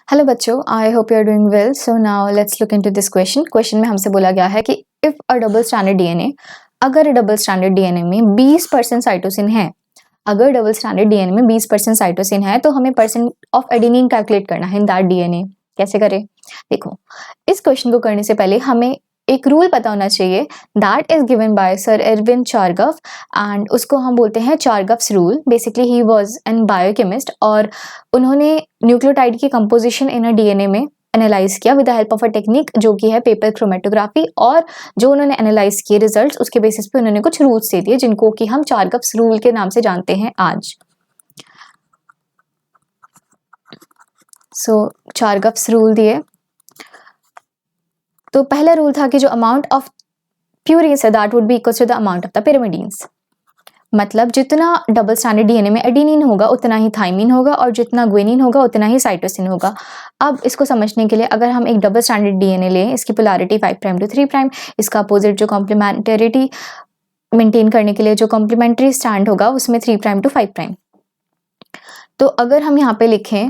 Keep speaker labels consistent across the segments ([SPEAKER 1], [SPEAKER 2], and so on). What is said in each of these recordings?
[SPEAKER 1] Hello बच्चों, I hope you are doing well. So now let's look into this question में हमसे बोला गया है कि if a double stranded DNA, अगर डबल स्ट्रैंडेड डीएनए में 20% साइटोसिन है, अगर डबल स्ट्रैंडेड डीएनए में 20% साइटोसिन है तो हमें परसेंट ऑफ एडेनिन कैलकुलेट करना है इन दैट डीएनए। कैसे करें? देखो, इस क्वेश्चन को करने से पहले हमें एक रूल पता होना चाहिए that is given by sir Erwin Chargaff and उसको हम बोलते हैं Chargaff's rule. Basically he was an biochemist और उन्होंने न्यूक्लियोटाइड की कंपोजिशन इन अ डीएनए में एनालाइज किया with the help of a technique जो कि है पेपर क्रोमेटोग्राफी। और जो उन्होंने एनालाइज किए रिजल्ट्स, उसके बेसिस पे उन्होंने कुछ रूल्स दे दिए जिनको कि हम चारगफ्स रूल के नाम से जानते हैं आज। सो चारगफ्स रूल दिए तो पहला रूल था कि जो अमाउंट ऑफ प्यूरिन्स है that would be equal to the amount of the pyrimidines. मतलब जितना डबल स्ट्रैंडेड डीएनए में एडेनिन होगा उतना ही थाइमिन होगा और जितना ग्वेनिन होगा उतना ही साइटोसिन होगा। अब इसको समझने के लिए अगर हम एक डबल स्ट्रैंडेड डीएनए लें, इसकी पोलैरिटी 5' to 3', इसका अपोजिट जो कॉम्प्लीमेंटरिटी मेंटेन करने के लिए जो कॉम्प्लीमेंट्री स्टैंड होगा उसमें 3' to 5'। तो अगर हम यहाँ पे लिखें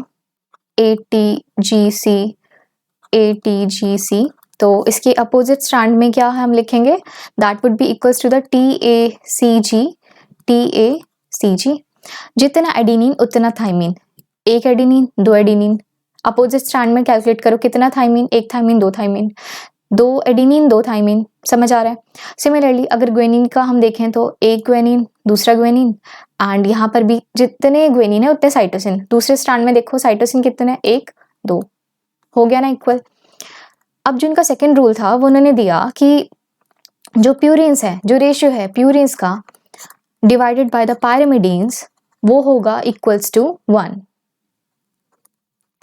[SPEAKER 1] ATGC ATGC तो इसके अपोजिट स्टैंड में क्या है हम लिखेंगे that would be equals to the TACG। जितना एडेनिन उतना थाइमिन, एक एडेनिन दो एडेनिन। अपोजिट स्ट्रैंड में कैलकुलेट करो कितना थाइमिन, एक थाइमिन दो थाइमिन, दो एडेनिन दो थाइमिन। समझ आ रहा है? सिमिलरली अगर ग्वेनिन का हम देखें तो एक ग्वेनिन दूसरा ग्वेनिन एंड यहाँ पर भी जितने ग्वेनिन है उतने साइटोसिन। दूसरे स्ट्रैंड में देखो साइटोसिन कितने, एक दो, हो गया ना इक्वल। अब जो इनका सेकेंड रूल था वो उन्होंने दिया कि जो प्यूरिन्स है, जो रेशियो है प्यूरिन्स का डिवाइडेड बाय द पायरामिडीन्स वो होगा इक्वल्स टू 1।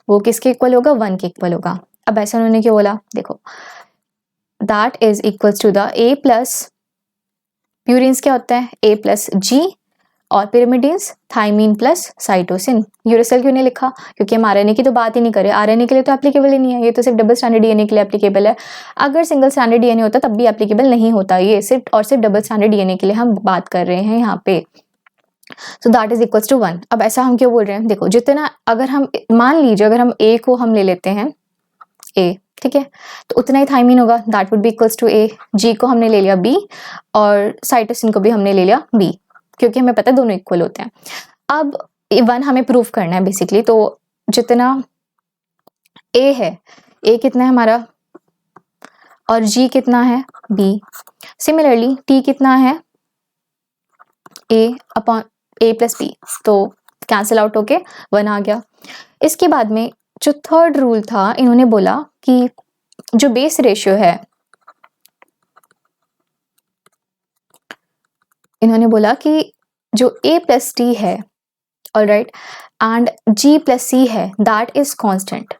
[SPEAKER 1] वो किसके इक्वल होगा? 1 के इक्वल होगा। अब ऐसा उन्होंने क्या बोला, देखो that is equals to the A plus, purines क्या होता है A+G और pyrimidines thymine plus cytosine. Uracil क्यों नहीं लिखा? क्योंकि हम आरएनए की तो बात ही नहीं करें, आरएनए के लिए तो एप्लीकेबल ही नहीं है, ये तो सिर्फ डबल स्टैंडर्ड डीएनए के लिए एप्लीकेबल है। अगर सिंगल स्टैंडर्ड डीएनए होता तब भी एप्लीकेबल नहीं होता, ये सिर्फ और सिर्फ डबल स्टैंडर्ड डीएनए के लिए हम बात कर रहे हैं यहाँ पे। So that is equals to 1। अब ऐसा हम क्यों बोल रहे हैं? देखो जितना, अगर हम मान लीजिए अगर हम A को हम ले लेते हैं A, ठीक है, तो उतना ही थाइमिन होगा that would be equals to A। G को हमने ले लिया B और साइटोसिन को भी हमने ले लिया B, क्योंकि हमें पता है दोनों इक्वल होते हैं। अब 1 हमें प्रूव करना है बेसिकली, तो जितना A है, A कितना है हमारा और G कितना है B। सिमिलरली T कितना है A upon A plus B, तो कैंसिल आउट होके 1 आ गया। इसके बाद में जो थर्ड रूल था, इन्होंने बोला कि जो बेस रेशियो है, इन्होंने बोला कि जो A+T है, ऑलराइट, एंड G+C है दैट इज कांस्टेंट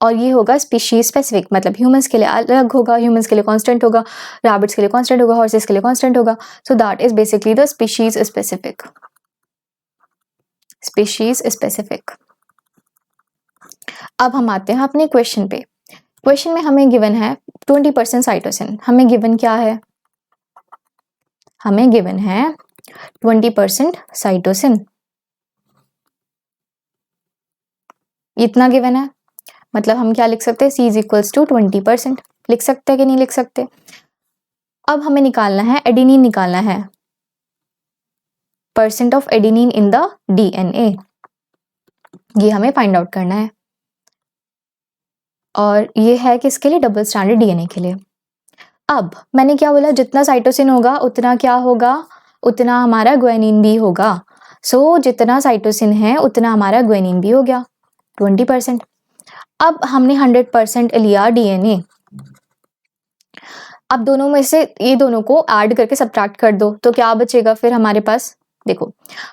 [SPEAKER 1] और ये होगा स्पीशीज स्पेसिफिक। मतलब ह्यूमंस के लिए अलग होगा, ह्यूमंस के लिए कांस्टेंट होगा, रैबिट्स के लिए कांस्टेंट होगा, हॉर्सेस के लिए कांस्टेंट होगा। सो that is basically the species specific, species specific. अब हम आते हैं अपने क्वेश्चन पे। क्वेश्चन में हमें गिवन है 20% साइटोसिन। हमें गिवन क्या है? हमें गिवन है 20% साइटोसिन, इतना गिवन है। मतलब हम क्या लिख सकते हैं? C is equals to 20%। लिख सकते हैं कि नहीं लिख सकते? अब हमें निकालना है एडेनिन, निकालना है percent of adenine in the DNA, ये हमें फाइंड आउट करना है। और ये है किसके लिए? डबल स्टैंडर्ड डीएनए के लिए। अब मैंने क्या बोला, जितना साइटोसिन होगा उतना क्या होगा? उतना हमारा ग्वेनिन भी होगा। सो जितना साइटोसिन है उतना हमारा ग्वेनिन भी हो गया 20%। अब हमने 100% लिया डीएनए। अब दोनों में से ये दोनों को ऐड करके सब्ट्रैक्ट कर दो तो क्या बचेगा फिर हमारे पास? देखो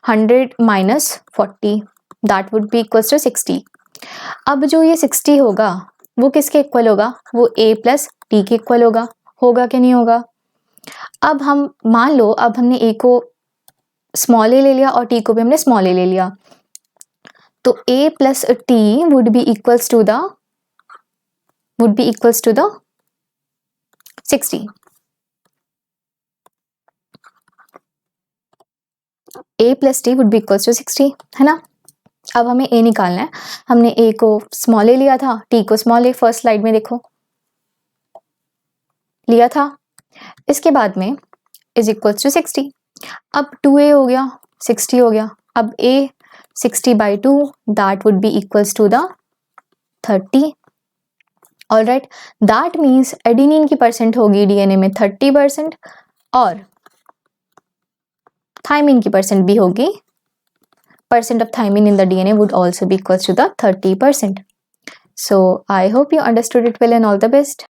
[SPEAKER 1] 100 minus 40 that would be equals to 60। अब जो ये 60 होगा वो किसके इक्वल होगा? वो A+T के इक्वल होगा। होगा कि नहीं होगा? अब हम मान लो, अब हमने A को स्मॉल ए ले लिया और T को भी हमने स्मॉल ए ले लिया, तो A+T would be equals to the 60। A+T would be equals to 60, है ना? अब हमें ए निकालना है। हमने ए को स्मॉल ए लिया था, टी को स्मॉल ए, फर्स्ट स्लाइड में देखो लिया था। इसके बाद में इज इक्वल्स टू 60। अब 2a हो गया, 60 हो गया। अब a 60/2 that would be equals to the 30। Alright, that means adenine की परसेंट होगी डीएनए में 30% और थाइमिन की परसेंट भी होगी। Percent of thymine in the DNA would also be equals to the 30%. So I hope you understood it well and all the best.